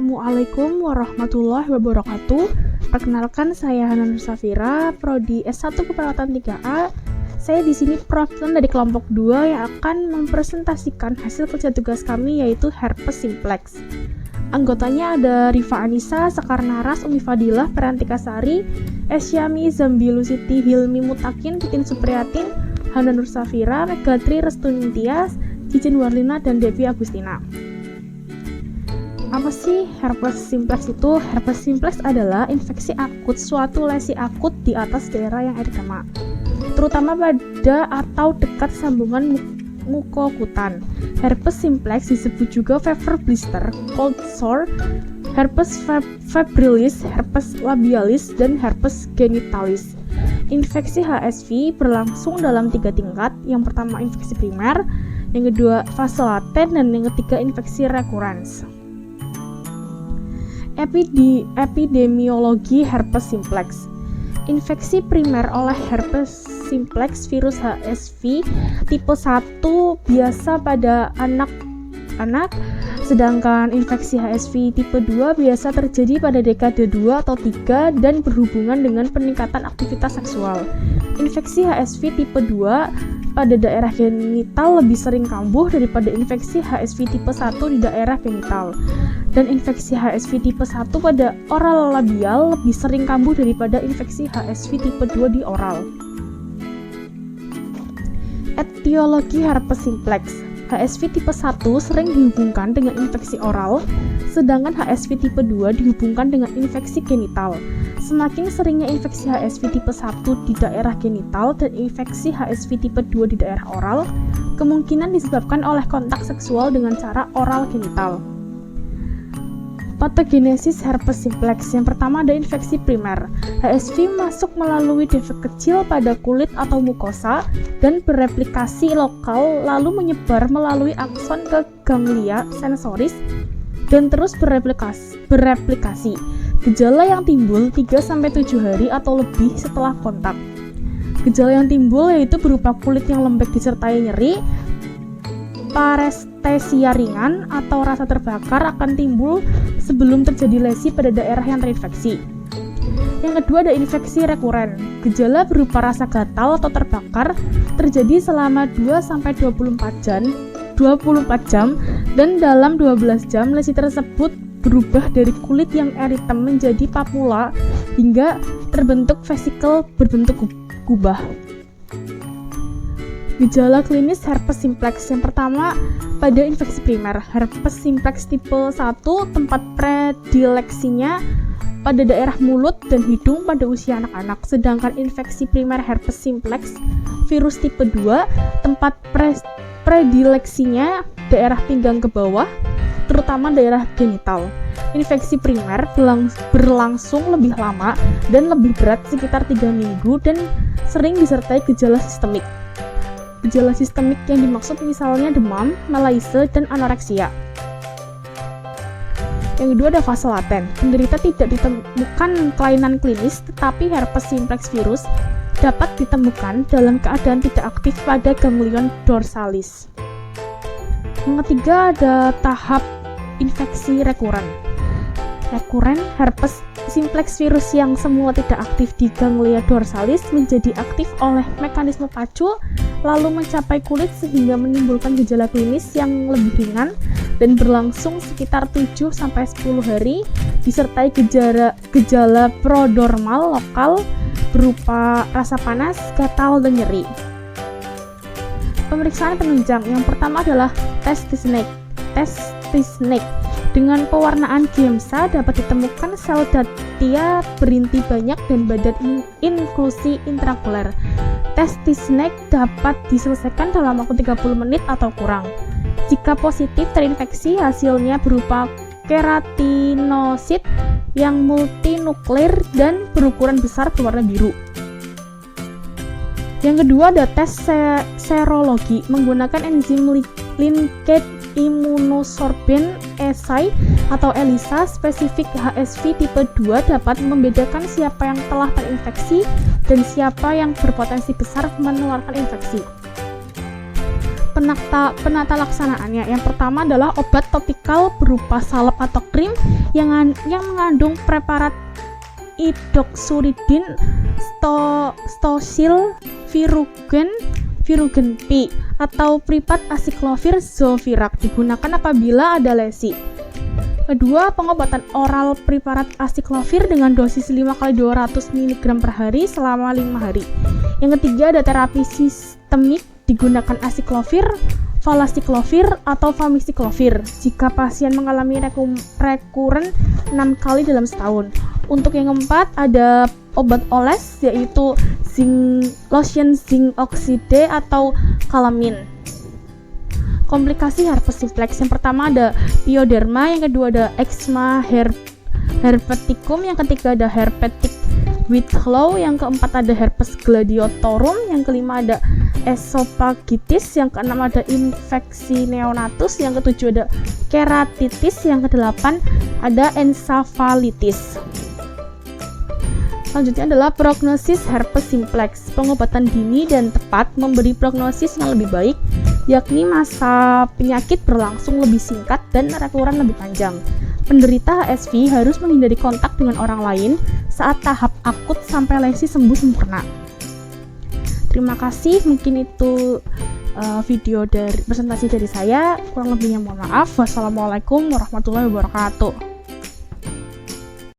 Assalamualaikum warahmatullahi wabarakatuh. Perkenalkan, saya Hana Nur Safira, Prodi S1 Keperawatan 3A. Saya di sini perwakilan dari kelompok 2 yang akan mempresentasikan hasil kerja tugas kami, yaitu herpes simplex. Anggotanya ada Rifa Anissa, Sekar Naras, Umi Fadilah, Perantika Sari, Esyami, Zambilu Siti, Hilmi Mutakin, Titin Supriyatin, Hana Nur Safira, Megatri Restunintias, Cicin Warlina, dan Devi Agustina. Apa sih herpes simplex itu? Herpes simplex adalah infeksi akut, suatu lesi akut di atas daerah yang eritema, terutama pada atau dekat sambungan mukokutan. Herpes simplex disebut juga fever blister, cold sore, herpes febrilis, herpes labialis, dan herpes genitalis. Infeksi HSV berlangsung dalam 3 tingkat. Yang pertama infeksi primer, yang kedua fase laten, dan yang ketiga infeksi rekurens. Epidemiologi herpes simplex. Infeksi primer oleh herpes simplex virus HSV tipe 1 biasa pada anak-anak, sedangkan infeksi HSV tipe 2 biasa terjadi pada dekade 2 atau 3 dan berhubungan dengan peningkatan aktivitas seksual. Infeksi HSV tipe 2 pada daerah genital lebih sering kambuh daripada infeksi HSV tipe 1 di daerah genital. Dan infeksi HSV tipe 1 pada oral labial lebih sering kambuh daripada infeksi HSV tipe 2 di oral. Etiologi herpes simplex. HSV tipe 1 sering dihubungkan dengan infeksi oral, sedangkan HSV tipe 2 dihubungkan dengan infeksi genital. Semakin seringnya infeksi HSV tipe 1 di daerah genital dan infeksi HSV tipe 2 di daerah oral, kemungkinan disebabkan oleh kontak seksual dengan cara oral genital. Patogenesis herpes simplex. Yang pertama ada infeksi primer. HSV masuk melalui defek kecil pada kulit atau mukosa dan bereplikasi lokal lalu menyebar melalui akson ke ganglia sensoris dan terus bereplikasi. Gejala yang timbul 3-7 hari atau lebih setelah kontak. Gejala yang timbul yaitu berupa kulit yang lembek disertai nyeri, parestesia ringan atau rasa terbakar akan timbul sebelum terjadi lesi pada daerah yang terinfeksi. Yang kedua ada infeksi rekuren. Gejala berupa rasa gatal atau terbakar terjadi selama 2-24 jam dan dalam 12 jam lesi tersebut berubah dari kulit yang eritem menjadi papula hingga terbentuk vesikel berbentuk kubah. Gejala klinis herpes simplex. Yang pertama pada infeksi primer. Herpes simplex tipe 1 tempat predileksinya pada daerah mulut dan hidung pada usia anak-anak. Sedangkan infeksi primer herpes simplex virus tipe 2 tempat predileksinya daerah pinggang ke bawah, terutama daerah genital. Infeksi primer berlangsung lebih lama dan lebih berat sekitar 3 minggu dan sering disertai gejala sistemik. Gejala sistemik yang dimaksud misalnya demam, malaise, dan anoreksia. Yang kedua ada fase laten. Penderita tidak ditemukan kelainan klinis, tetapi herpes simplex virus dapat ditemukan dalam keadaan tidak aktif pada ganglion dorsalis. Yang ketiga ada tahap infeksi rekuren. Rekuren herpes simplex virus yang semula tidak aktif di ganglia dorsalis menjadi aktif oleh mekanisme pacu lalu mencapai kulit sehingga menimbulkan gejala klinis yang lebih ringan dan berlangsung sekitar 7-10 hari disertai gejala prodromal lokal berupa rasa panas, gatal, dan nyeri. Pemeriksaan penunjang yang pertama adalah tes T-SNAKE. Dengan pewarnaan GEMSA dapat ditemukan sel datia berinti banyak dan badan inklusi intraokuler. Tes T-SNAKE dapat diselesaikan dalam waktu 30 menit atau kurang. Jika positif terinfeksi, hasilnya berupa keratinosit yang multinuklear dan berukuran besar berwarna biru. Yang kedua ada tes serologi menggunakan enzim linked immunosorbent assay atau ELISA spesifik HSV tipe 2 dapat membedakan siapa yang telah terinfeksi dan siapa yang berpotensi besar menularkan infeksi. penata laksanaannya. Yang pertama adalah obat topikal berupa salep atau krim yang mengandung preparat idoxuridin, stosil, virugen P atau pripat asiklovir Zovirac digunakan apabila ada lesi. Kedua, pengobatan oral preparat asiklovir dengan dosis 5x200 mg per hari selama 5 hari. Yang ketiga, ada terapi sistemik digunakan asiklovir, valasiklovir atau famisiklovir jika pasien mengalami rekuren 6 kali dalam setahun. Untuk yang keempat, ada obat oles yaitu lotion zinc oxide atau kalamin. Komplikasi herpes simplex, yang pertama ada pioderma, yang kedua ada eczema herpeticum, yang ketiga ada herpetic Whitlow, yang keempat ada herpes gladiotorum, yang kelima ada esophagitis, yang keenam ada infeksi neonatus, yang ketujuh ada keratitis, yang kedelapan ada encephalitis. Selanjutnya adalah prognosis herpes simplex. Pengobatan dini dan tepat memberi prognosis yang lebih baik, yakni masa penyakit berlangsung lebih singkat dan rekuren lebih panjang. Penderita HSV harus menghindari kontak dengan orang lain saat tahap akut sampai lesi sembuh sempurna. Terima kasih, mungkin itu video dari presentasi dari saya. Kurang lebihnya mohon maaf. Wassalamualaikum warahmatullahi wabarakatuh.